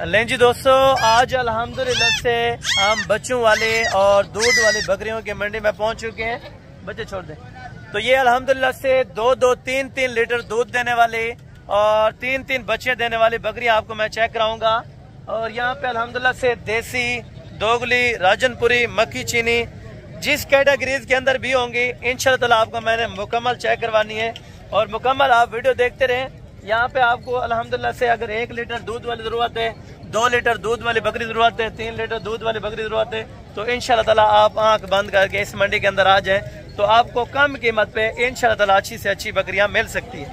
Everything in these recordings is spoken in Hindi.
लें जी दोस्तों, आज अल्हम्दुलिल्लाह से हम बच्चों वाले और दूध वाली बकरियों की मंडी में पहुंच चुके हैं। बच्चे छोड़ दें। तो ये अल्हम्दुलिल्लाह से 2-3 लीटर दूध देने वाली और 3 बच्चे देने वाली बकरियां आपको मैं चेक कराऊंगा। और यहाँ पे अल्हम्दुलिल्लाह से देसी, दोगली, राजनपुरी, मक्खी चीनी जिस कैटेगरीज के अंदर भी होंगी इंशाल्लाह ताला आपको मैंने मुकम्मल चेक करवानी है और मुकम्मल आप वीडियो देखते रहें। यहाँ पे आपको अल्हम्दुलिल्लाह से अगर 1 लीटर दूध वाली ज़रूरत है, 2 लीटर दूध वाली बकरी ज़रूरत है, 3 लीटर दूध वाली बकरी ज़रूरत है, तो इंशाल्लाह ताला आप आंख बंद करके इस मंडी के अंदर आ जाए तो आपको कम कीमत पे इंशाल्लाह ताला अच्छी से अच्छी बकरियाँ मिल सकती है।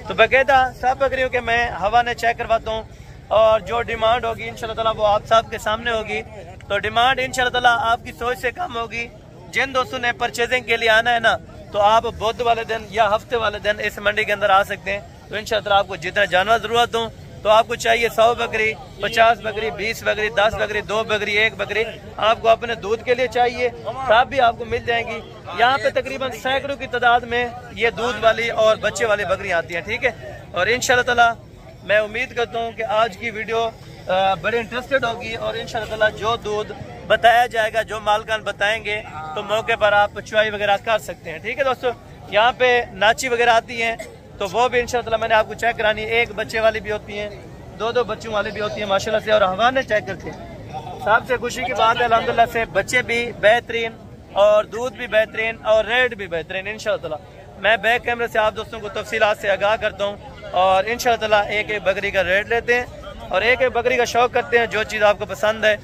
तो बाकायदा सब बकरियों के मैं हवाले चेक करवाता हूँ और जो डिमांड होगी इंशाल्लाह ताला वो आप सब के सामने होगी। तो डिमांड इंशाल्लाह ताला आपकी सोच से कम होगी। जिन दोस्तों ने परचेजिंग के लिए आना है ना, तो आप बुध वाले दिन या हफ्ते वाले दिन इस मंडी के अंदर आ सकते हैं। तो इंशाल्लाह आपको जितना जानवर जरूरत हो, तो आपको चाहिए 100 बकरी, 50 बकरी, 20 बकरी, 10 बकरी, 2 बकरी, 1 बकरी आपको अपने दूध के लिए चाहिए, तब भी आपको मिल जाएंगी। यहाँ पे तकरीबन सैकड़ों की तादाद में ये दूध वाली और बच्चे वाली बकरियाँ आती हैं। ठीक है, और इंशाल्लाह ताला मैं उम्मीद करता हूँ कि आज की वीडियो बड़े इंटरेस्टेड होगी और इंशाल्लाह ताला जो दूध बताया जाएगा, जो मालकान बताएंगे, तो मौके पर आप चुवाई वगैरह कर सकते हैं। ठीक है दोस्तों, यहाँ पे नाची वगैरह आती हैं तो वो भी इंशाल्लाह मैंने आपको चेक करानी है। 1 बच्चे वाली भी होती हैं, 2 बच्चों वाली भी होती है माशाल्लाह से, और हवाने चेक करते हैं। सबसे खुशी की बात है अल्हम्दुलिल्लाह से बच्चे भी बेहतरीन और दूध भी बेहतरीन और रेट भी बेहतरीन। इंशाल्लाह मैं बैक कैमरे से आप दोस्तों को तफसीलात से आगाह करता हूँ और इंशाल्लाह एक बकरी का रेट लेते हैं और एक बकरी का शौक करते हैं। जो चीज़ आपको पसंद है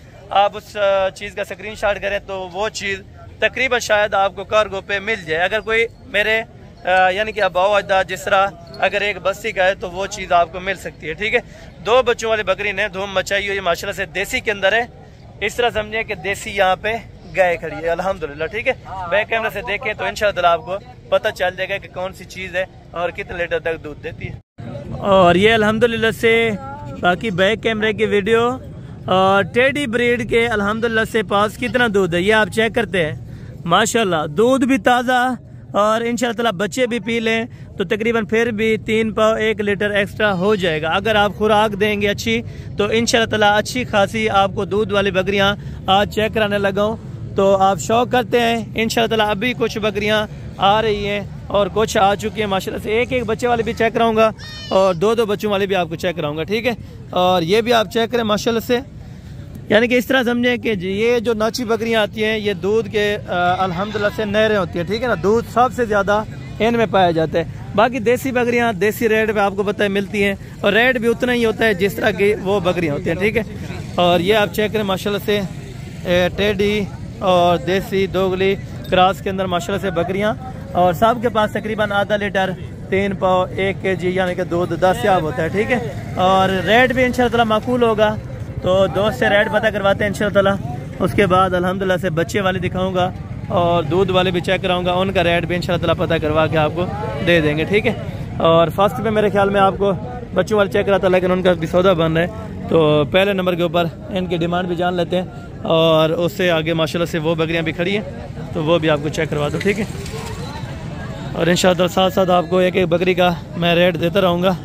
आप उस चीज़ का स्क्रीनशॉट करें तो वो चीज़ तकरीबन शायद आपको कार्गो पे मिल जाए। अगर कोई मेरे यानी कि अबाव अजदाद जिस तरह अगर एक बस्ती का है तो वो चीज़ आपको मिल सकती है। ठीक है, 2 बच्चों वाली बकरी ने धूम मचाई हुई माशाल्लाह से, देसी के अंदर है। इस तरह समझे कि देसी यहाँ पे गाय खड़ी है अल्हम्दुलिल्लाह। ठीक है, बैक कैमरा से देखें तो इंशाल्लाह आपको पता चल जाएगा कि कौन सी चीज़ है और कितने लीटर तक दूध देती है। और ये अल्हम्दुलिल्लाह से बाकी बैक कैमरे की वीडियो और टेडी ब्रीड के अल्हम्दुलिल्लाह से पास कितना दूध है ये आप चेक करते हैं। माशाल्लाह दूध भी ताज़ा और इंशाल्लाह ताला बच्चे भी पी लें तो तकरीबन फिर भी 3 पाव 1 लीटर एक्स्ट्रा हो जाएगा। अगर आप खुराक देंगे अच्छी तो इंशाल्लाह ताला अच्छी खासी आपको दूध वाली बकरियां आज चेक कराने लगा हूं। तो आप शौक करते हैं इंशाल्लाह ताला अभी कुछ बकरियां आ रही हैं और कुछ आ चुकी हैं माशाल्लाह से। 1 बच्चे वाली भी चेक कराऊंगा और 2 बच्चों वाली भी आपको चेक कराऊंगा। ठीक है, और ये भी आप चेक करें माशाल्लाह से, यानी कि इस तरह समझें कि ये जो नाची बकरियां आती हैं ये दूध के अल्हम्दुलिल्लाह से नहरें होती हैं। ठीक है ना, दूध सबसे ज़्यादा इनमें पाया जाता है। बाकी देसी बकरियां देसी रेट पे आपको पता है मिलती हैं और रेट भी उतना ही होता है जिस तरह की वो बकरियां होती हैं। ठीक है, और ये आप चेक करें माशाल्लाह से टेडी और देसी दोगली क्रॉस के अंदर माशाल्लाह से बकरियाँ, और सब के पास तकरीबन आधा लीटर 3 पाव 1 kg यानी कि दूध 10 याब होता है। ठीक है, और रेट भी इंशाल्लाह ताला माकूल होगा। तो दोस्त से रेट पता करवाते हैं इंशाल्लाह ताला। उसके बाद अल्हम्दुलिल्लाह से बच्चे वाले दिखाऊंगा और दूध वाले भी चेक कराऊंगा, उनका रेट भी इंशाल्लाह ताला पता करवा के आपको दे देंगे। ठीक है, और फर्स्ट पे मेरे ख्याल में आपको बच्चों वाले चेक कराता, लेकिन उनका भी सौदा बन रहा है। तो पहले नंबर के ऊपर इनकी डिमांड भी जान लेते हैं और उससे आगे माशाल्लाह से वो बकरियाँ भी खड़ी हैं तो वो भी आपको चेक करवा दो। ठीक है, और इंशाल्लाह साथ साथ आपको एक बकरी का मैं रेट देता रहूँगा।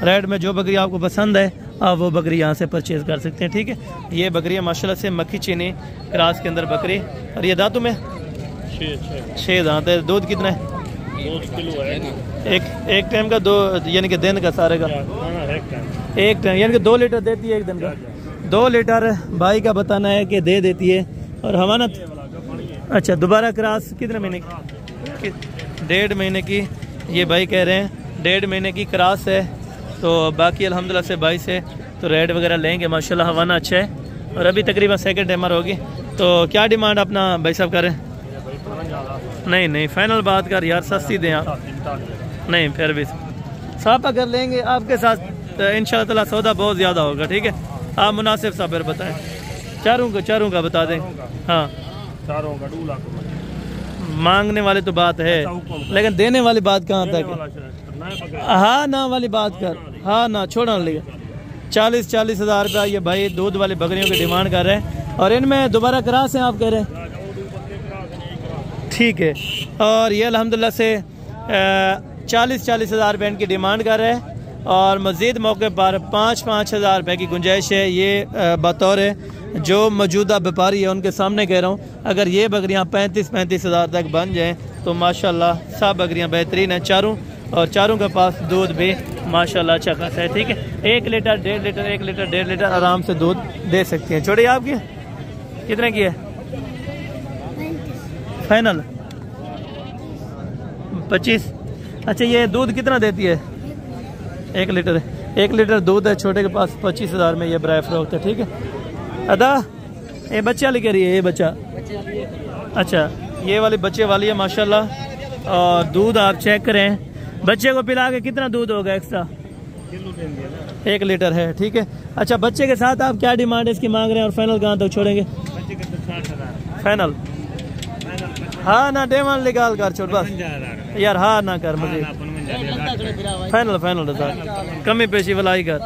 रेट में जो बकरी आपको पसंद है आप वो बकरी यहाँ से परचेज कर सकते हैं। ठीक है, ये बकरी है माशाल्लाह से मक्खी चीनी क्रॉस के अंदर बकरी, और ये दांतों में 6 दांत है। दूध कितना है? 2 किलो है। एक टाइम का 2 यानी कि दिन का सारे का एक टाइम यानी कि 2 लीटर देती है एक दिन का। 2 लीटर भाई का बताना है कि दे देती है। और हवानत अच्छा दोबारा क्रॉस कितने महीने की? 1.5 महीने की ये भाई कह रहे हैं, 1.5 महीने की क्रॉस है। तो बाकी अल्हम्दुलिल्लाह से भाई से तो रेट वगैरह लेंगे माशाल्लाह, हवाना अच्छा है और अभी तकरीबन सेकंड टाइमर होगी। तो क्या डिमांड अपना भाई साहब करें? नहीं फाइनल बात कर यार, सस्ती दें आप। नहीं फिर भी साफा कर लेंगे आपके साथ इंशाल्लाह ताला, सौदा बहुत ज़्यादा होगा। ठीक है, आप मुनासिब सा फिर बताएं। चारों का बता दें। हाँ, चारों का 2 लाख मांगने वाले तो बात है लेकिन देने वाली बात कहाँ तक? हाँ ना वाली बात कर, हाँ ना छोड़ना लिया। 40 हज़ार रुपया ये भाई दूध वाली बकरियों की डिमांड कर रहे हैं और इनमें दोबारा क्रॉस हैं आप कह रहे हैं। ठीक है, और ये अल्हम्दुलिल्लाह से 40 हज़ार रुपये इनकी डिमांड कर रहे हैं और मज़ीद मौके पर 5-5 हज़ार रुपये की गुंजाइश है। ये बतौर जो मौजूदा व्यापारी है उनके सामने कह रहा हूँ। अगर ये बकरियाँ 35-35 हज़ार तक बन जाएँ तो माशाल्लाह सब बकरियाँ बेहतरीन हैं चारों, और चारों के पास दूध भी माशाल्लाह अच्छा खासा है। ठीक है, 1 लीटर 1.5 लीटर 1 लीटर 1.5 लीटर आराम से दूध दे सकती हैं। छोड़ी आपकी कितने की है फाइनल? 25। अच्छा, ये दूध कितना देती है? 1 लीटर है। 1 लीटर दूध है, छोटे के पास 25 हज़ार में ये बराए फरोख्त है। ठीक है, अदा ये बच्चा लेके रही है, ये बच्चा। अच्छा, ये वाली बच्चे वाली है माशाल्लाह। और दूध आप चेक करें, बच्चे को पिला के कितना दूध होगा एक्स्ट्रा? 1 लीटर है। ठीक है, अच्छा बच्चे के साथ आप क्या डिमांड है इसकी मांग रहे हैं और फाइनल कहाँ तक छोड़ेंगे? फाइनल हाँ ना, डेमान निकाल कर छोड़ बस यार, हाँ ना कर मुझे फाइनल फाइनल कमी पेशी वलाई कर।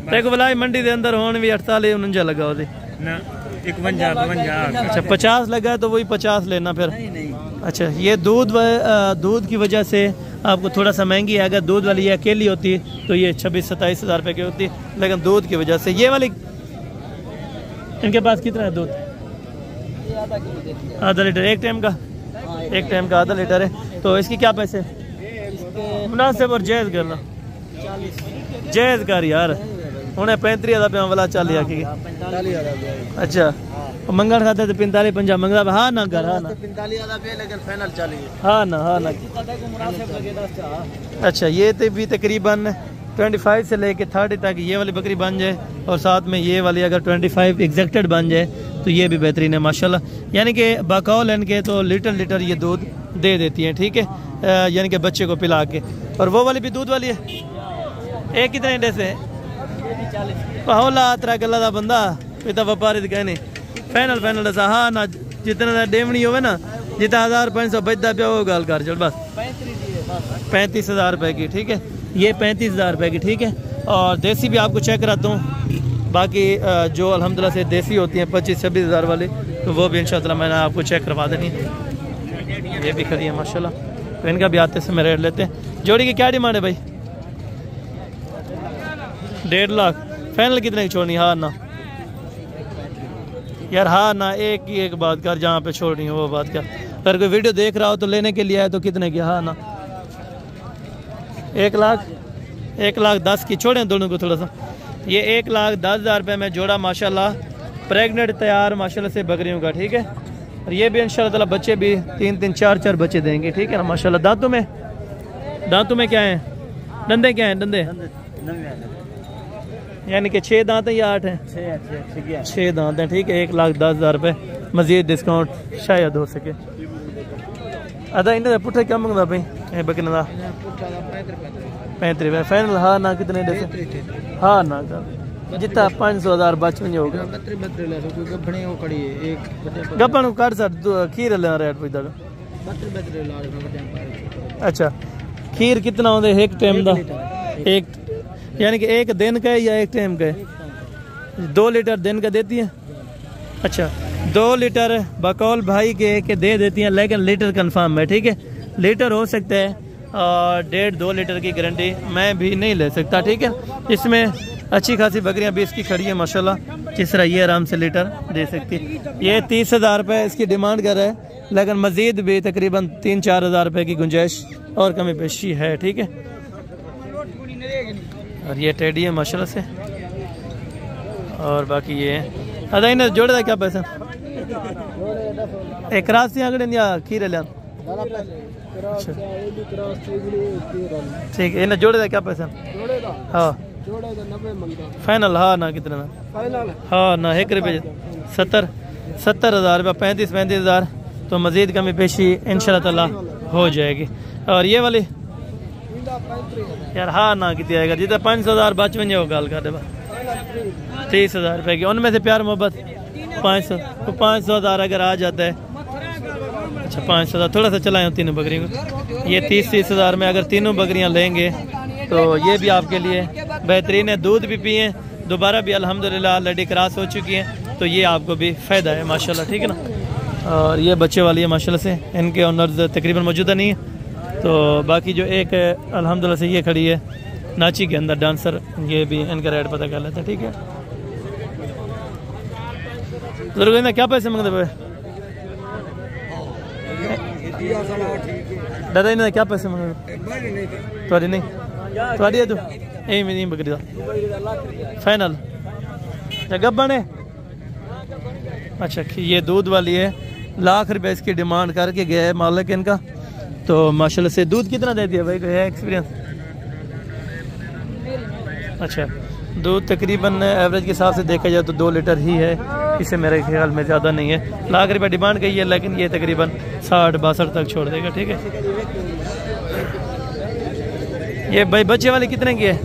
देखो वलाई मंडी के अंदर होने भी 48-49 लगा होती। अच्छा 50 लगा है तो वही 50 लेना फिर। अच्छा, ये दूध की वजह से आपको थोड़ा सा महंगी है। अगर दूध वाली ये अकेली होती तो ये 26-27 हज़ार रुपये की होती, लेकिन दूध की वजह से ये वाली। इनके पास कितना है दूध? आधा लीटर एक टाइम का, एक टाइम का आधा लीटर है। तो इसकी क्या पैसे? मुनासिब और जायज़ करना, जायज़ कर यार। उन्हें 35 हज़ार रुपये वाला 40 की। अच्छा, मंगल खाते तो 45-50 मंगला। हाँ ना कर, हाँ ना 45 हज़ार रुपये, लेकिन फाइनल 40। हाँ ना, हाँ ना। अच्छा, ये तो भी तकरीबन 25 से लेके 30 तक ये वाली बकरी बन जाए, और साथ में ये वाली अगर 25 एग्जैक्टेड बन जाए तो ये भी बेहतरीन है माशाल्लाह। यानी कि बकौल इनके तो लीटर ये दूध दे देती हैं। ठीक है, यानी कि बच्चे को पिला के। और वो वाली भी दूध वाली है। एक कितने इंडे से? होला 3 किलो का बंदा पिता व्यापारी कहने फाइनल दसा। हाँ ना, जितना डेवनी होवे ना, जितना 1500 बचता पे वो गल कर चल बस। 35 हज़ार रुपये की। ठीक है, ये 35 हज़ार रुपये की। ठीक है, और देसी भी आपको चेक कराता हूँ। बाकी जो अल्हम्दुलिल्लाह से देसी होती हैं 25-26 हज़ार वाली, तो वो भी इंशाअल्लाह मैंने आपको चेक करवा देनी है। ये भी खरी है माशाल्लाह। तो इनका भी आते समय रेट लेते हैं। जोड़ी की क्या डिमांड है भाई? 1.5 लाख। फाइनल कितने की छोड़नी? हाँ ना यार, हाँ ना, एक बात कर, जहाँ पे छोड़नी है वो बात कर। अगर कोई वीडियो देख रहा हो तो लेने के लिए आए तो कितने की? हाँ ना 1 लाख 1,10,000 की। छोड़ें दोनों को थोड़ा सा। ये 1,10,000 रुपये में जोड़ा माशाल्लाह, प्रेग्नेंट तैयार माशाल्लाह से बकरियों का। ठीक है, और ये भी इंशाल्लाह ताला बच्चे भी 3-3 4-4 बच्चे देंगे। ठीक है ना माशाल्लाह। दांतों में क्या है? डंडे क्या हैं? डंडे यानी कि 6 दांत हैं या 8 हैं? 6 दांत हैं। ठीक है, 1,10,000 रुपये, मजीद डिस्काउंट शायद हो सके। अदा इन्हें पुट्ठा क्या मंगता भाई बकरी का? 35 रुपये फाइनल। हाँ ना कितने दे? हाँ ना कर, जितना 500 हज़ार बच में होगा। गप्पन कर सर खीर लेना रेट पुछदा। अच्छा, खीर कितना होंगे एक टाइम का? एक यानी कि एक दिन का है या एक टाइम का है? 2 लीटर दिन का देती है। अच्छा, 2 लीटर बकौल भाई के दे देती हैं, लेकिन लीटर कंफर्म है। ठीक है, लीटर हो सकता है और 1.5-2 लीटर की गारंटी मैं भी नहीं ले सकता। ठीक है, इसमें अच्छी खासी बकरियां भी इसकी खड़ी है माशाल्लाह, जिस तरह ये आराम से लीटर दे सकती है। ये 30 हज़ार रुपये इसकी डिमांड कर रहा है, लेकिन मज़ीद भी तकरीबन 3-4 हज़ार रुपये की गुंजाइश और कमी पेशी है। ठीक है, और ये टेडी है माशाल्लाह से। और बाकी ये अदा इन्हें जोड़े का क्या पैसा? एक क्रॉस से आगे या खीरे लिया? ठीक है, इन्हें जोड़े का क्या पैसा? हाँ फाइनल। हाँ ना कितने में? हाँ ना 1 रुपये 70 हज़ार रुपये, 35 हज़ार। तो मज़ीद कमी पेशी इंशाल्लाह ताला हो जाएगी। और ये वाली यार हाँ ना कितनी आएगा? जितना 500 हज़ार बच में वो गल कर दे 30 हज़ार रुपये की। उनमें से प्यार मोहब्बत 500 तो 500 हज़ार अगर आ जाता है। अच्छा 500 हज़ार थोड़ा सा चलाएं तीनों बकरियों को। ये 30 हज़ार में अगर तीनों बकरियां लेंगे तो ये भी आपके लिए बेहतरीन है। दूध भी पिए, दोबारा भी अल्हम्दुलिल्लाह लड़ी क्रॉस हो चुकी है, तो ये आपको भी फ़ायदा है माशाल्लाह। ठीक है ना। और ये बच्चे वाली है माशाल्लाह से, इनके ओनर्स तकरीबन मौजूदा नहीं है। तो बाकी जो एक अल्हम्दुलिल्लाह से ये खड़ी है, नाची के अंदर डांसर, ये भी इनका रेट पता कर लेते हैं, ठीक है। तो क्या पैसे मांगते भाई? दादा इन्हें क्या पैसे मांगे? थोड़ी नहीं थोड़ी है तो यही में नहीं बकरी फाइनल जगह बने। अच्छा ये दूध वाली है, लाख रुपए इसकी डिमांड करके गया है मालिक इनका। तो माशाल्लाह से दूध कितना देती है भाई, कोई है एक्सपीरियंस? अच्छा दूध तकरीबन एवरेज के हिसाब से देखा जाए तो 2 लीटर ही है, इसे मेरे ख्याल में ज़्यादा नहीं है। लाख रुपये डिमांड कही है, लेकिन ये तकरीबन 60-62 तक छोड़ देगा, ठीक है। ये भाई बच्चे वाले कितने की है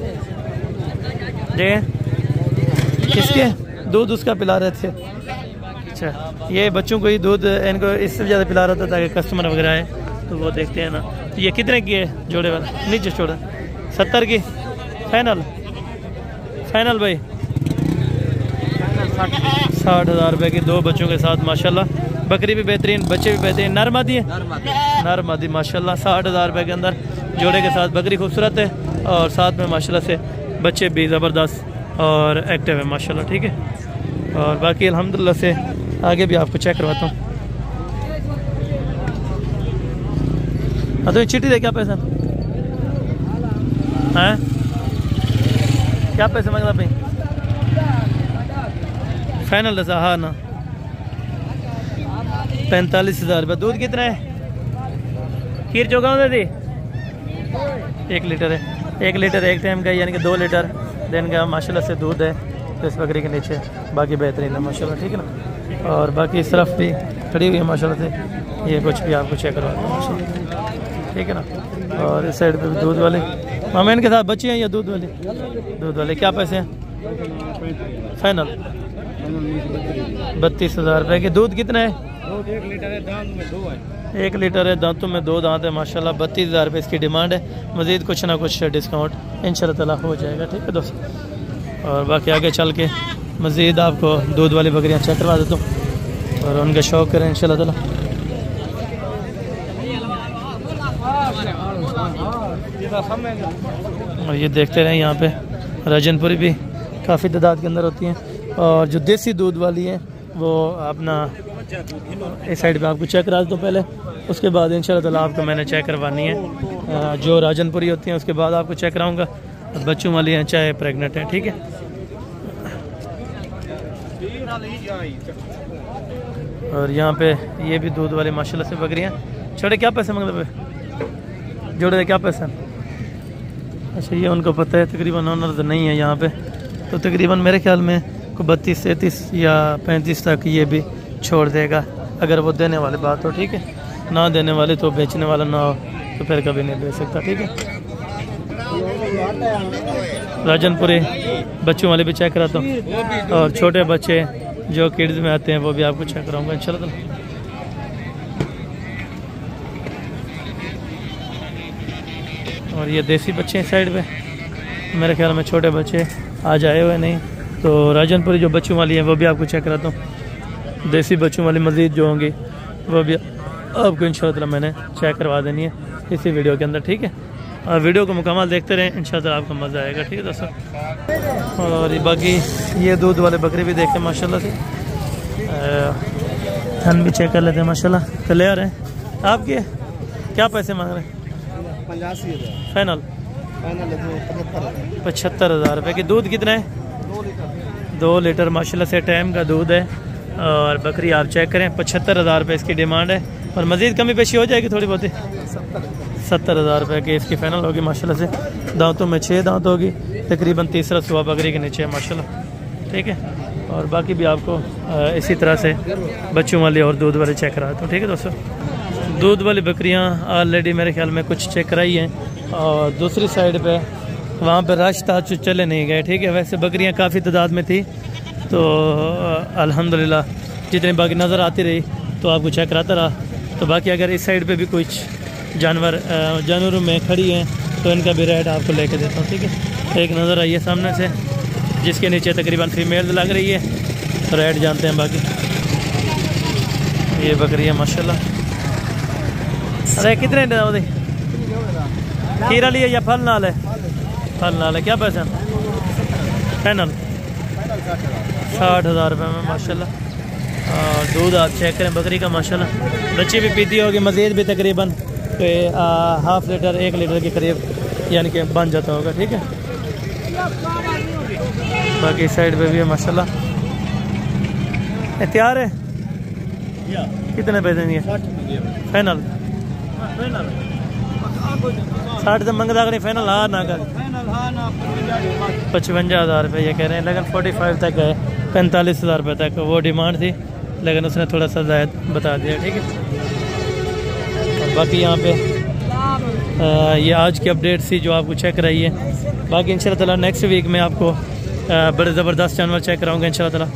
जी? किसके दूध उसका पिला रहे थे? अच्छा ये बच्चों को ही दूध इनको इससे ज़्यादा पिला रहा था ताकि कस्टमर वगैरह आए तो वो देखते हैं ना। तो ये कितने की है जोड़े वाला? नीचे छोड़ा 70 की फाइनल। फाइनल भाई 60,000 रुपये की 2 बच्चों के साथ माशाल्लाह। बकरी भी बेहतरीन, बच्चे भी बेहतरीन, नर मादी है, नर मादी माशाल्लाह। 60,000 रुपये के अंदर जोड़े के साथ बकरी खूबसूरत है और साथ में माशाल्लाह से बच्चे भी ज़बरदस्त और एक्टिव है माशाल्लाह, ठीक है। और बाकी अल्हम्दुलिल्लाह से आगे भी आपको चेक करवाता हूँ। हाँ तो चिट्ठी दे क्या पैसा हैं? क्या पैसे मांगता भाई? फाइनल दसा हाँ ना 45,000 रुपये। दूध कितना है? खीर चौका होता थी 1 लीटर है, 1 लीटर एक टाइम का यानी कि 2 लीटर दिन का माशाल्लाह से दूध है तो इस बकरी के नीचे। बाकी बेहतरीन है माशाल्लाह, ठीक है ना। और बाकी इस तरफ भी खड़ी हुई है माशाल्लाह से, ये कुछ भी आपको चेक करवाते हैं माशाल्लाह, ठीक है ना। और इस साइड पे भी दूध वाले मामा, इनके साथ बच्चे हैं या दूध वाले? दूध वाले क्या पैसे हैं फाइनल? 32,000 रुपये के। दूध कितना है? 1 लीटर है, दांत में 2 है। 1 लीटर है, दांतों में 2 दांत है माशाल्लाह। 32,000 रुपये इसकी डिमांड है। मज़ीद कुछ ना कुछ डिस्काउंट इंशाल्लाह ताला हो जाएगा, ठीक है दोस्तों। और बाकी आगे चल के मज़ीद आपको दूध वाली बकरियाँ चेक करवा देता हूँ और उनका शौक़ करें इंशाल्लाह ताला। और ये देखते रहें, यहाँ पे राजनपुरी भी काफ़ी तादाद के अंदर होती हैं। और जो देसी दूध वाली है वो अपना इस साइड पे आपको चेक करा देता हूँ पहले, उसके बाद इंशाल्लाह ताला आपको मैंने चेक करवानी है। जो राजनपुरी होती हैं उसके बाद आपको चेक कराऊँगा। बच्चों वाली हैं चाहे प्रेगनेंट हैं, ठीक है। और यहाँ पे ये भी दूध वाले माशाल्लाह से बकरियाँ। छोटे क्या पैसे मांगते पे जोड़े, क्या पैसा? अच्छा ये उनको पता है, तकरीबन ऑनर तो नहीं है यहाँ पे, तो तकरीबन मेरे ख्याल में को 32-33 या 35 तक ये भी छोड़ देगा अगर वो देने वाले बात हो, ठीक है। ना देने वाले तो बेचने वाला ना हो तो फिर कभी नहीं बेच सकता, ठीक है। राजनपुरी बच्चों वाले भी चेक कराता हूँ और छोटे बच्चे जो किड्स में आते हैं वो भी आपको चेक कराऊंगा इंशाल्लाह। और ये देसी बच्चे हैं साइड पे, मेरे ख्याल में छोटे बच्चे आज आए हुए नहीं, तो राजनपुरी जो बच्चों वाली है वो भी आपको चेक कराता हूँ। देसी बच्चों वाली मज़ीद जो होंगी वो भी आपको इंशाल्लाह मैंने चेक करवा देनी है इसी वीडियो के अंदर, ठीक है। और वीडियो को मुकम्मल देखते रहें, इंशाल्लाह आपको मज़ा आएगा, ठीक है दोस्तों। और बाकी ये दूध वाले बकरी भी देखें माशाल्लाह से, थन भी चेक कर लेते हैं माशाल्लाह, क्लियर है। आपके क्या पैसे मांग रहे हैं? 85,000 फाइनल 75,000 रुपये की। दूध कितना है? 2 लीटर माशाल्लाह से टाइम का दूध है। और बकरी आप चेक करें, 75,000 रुपये इसकी डिमांड है और मज़ीद कमी पेशी हो जाएगी थोड़ी बहुत ही। 70,000 रुपये की इसकी फ़ाइनल होगी माशाल्लाह से। दांतों में 6 दांत होगी, तकरीबन तीसरा सुबह बकरी के नीचे है माशाल्लाह, ठीक है। और बाकी भी आपको इसी तरह से बच्चों वाले और दूध वाले चेक कराता हूँ, ठीक है दोस्तों। दूध वाली बकरियाँ ऑलरेडी मेरे ख्याल में कुछ चेक कराई हैं और दूसरी साइड पे वहाँ पे रश था, चले नहीं गए, ठीक है। वैसे बकरियाँ काफ़ी तादाद में थी तो अल्हम्दुलिल्लाह जितनी बाकी नज़र आती रही तो आपको चेक कराता रहा। तो बाकी अगर इस साइड पे भी कुछ जानवरों में खड़ी हैं तो इनका भी रेट आपको लेके देता हूँ, ठीक है। एक नज़र आई है सामने से जिसके नीचे तकरीबन फीमेल लग रही है, रेट जानते हैं बाकी। ये बकरी है माशाल्लाह। अरे कितने खीर वाली है या फल नाल है? फल नाल है। क्या पैसा फाइनल? 60,000 रुपये में माशाल्लाह। और दूध आप चेक करें बकरी का माशाल्लाह। बच्ची भी पीती होगी, मज़ीद भी तकरीबन तो हाफ लीटर 1 लीटर के करीब यानी कि बन जाता होगा। ठीक है, बाकी साइड पे भी है माशाल्लाह। तैयार है? कितने पैसे दिए फाइनल? 60 तो मंगता नहीं, फाइनल हाँ ना कर 55,000 रुपये ये कह रहे हैं, लेकिन 45 तक है, 45,000 रुपये तक वो डिमांड थी, लेकिन उसने थोड़ा सा ज़ायद बता दिया। ठीक है, और बाकी यहाँ पे ये आज की अपडेट थी जो आपको चेक रही है। बाकी इंशाल्लाह ताला नेक्स्ट वीक में आपको बड़े ज़बरदस्त जानवर चेक कराऊंगा इंशाल्लाह ताला।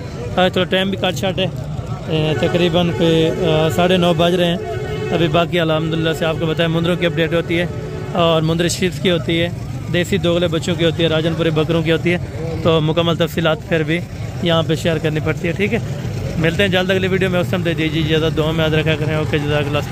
आज थोड़ा टाइम भी काट शाट है, तकरीबन 9:30 बज रहे हैं अभी। बाकी अल्हम्दुलिल्लाह से आपको बताया मुंदरों की अपडेट होती है और मुंदरी शीप्स की होती है, देसी दोगले बच्चों की होती है, राजनपुरी बकरों की होती है। तो मुकम्मल तफसीलात फिर भी यहाँ पे शेयर करनी पड़ती है। ठीक है, मिलते हैं जल्द अगली वीडियो में, उस समय दे दीजिए इजाज़त, दुआ में याद रखा करें। ओके, जज़ाकल्लाह।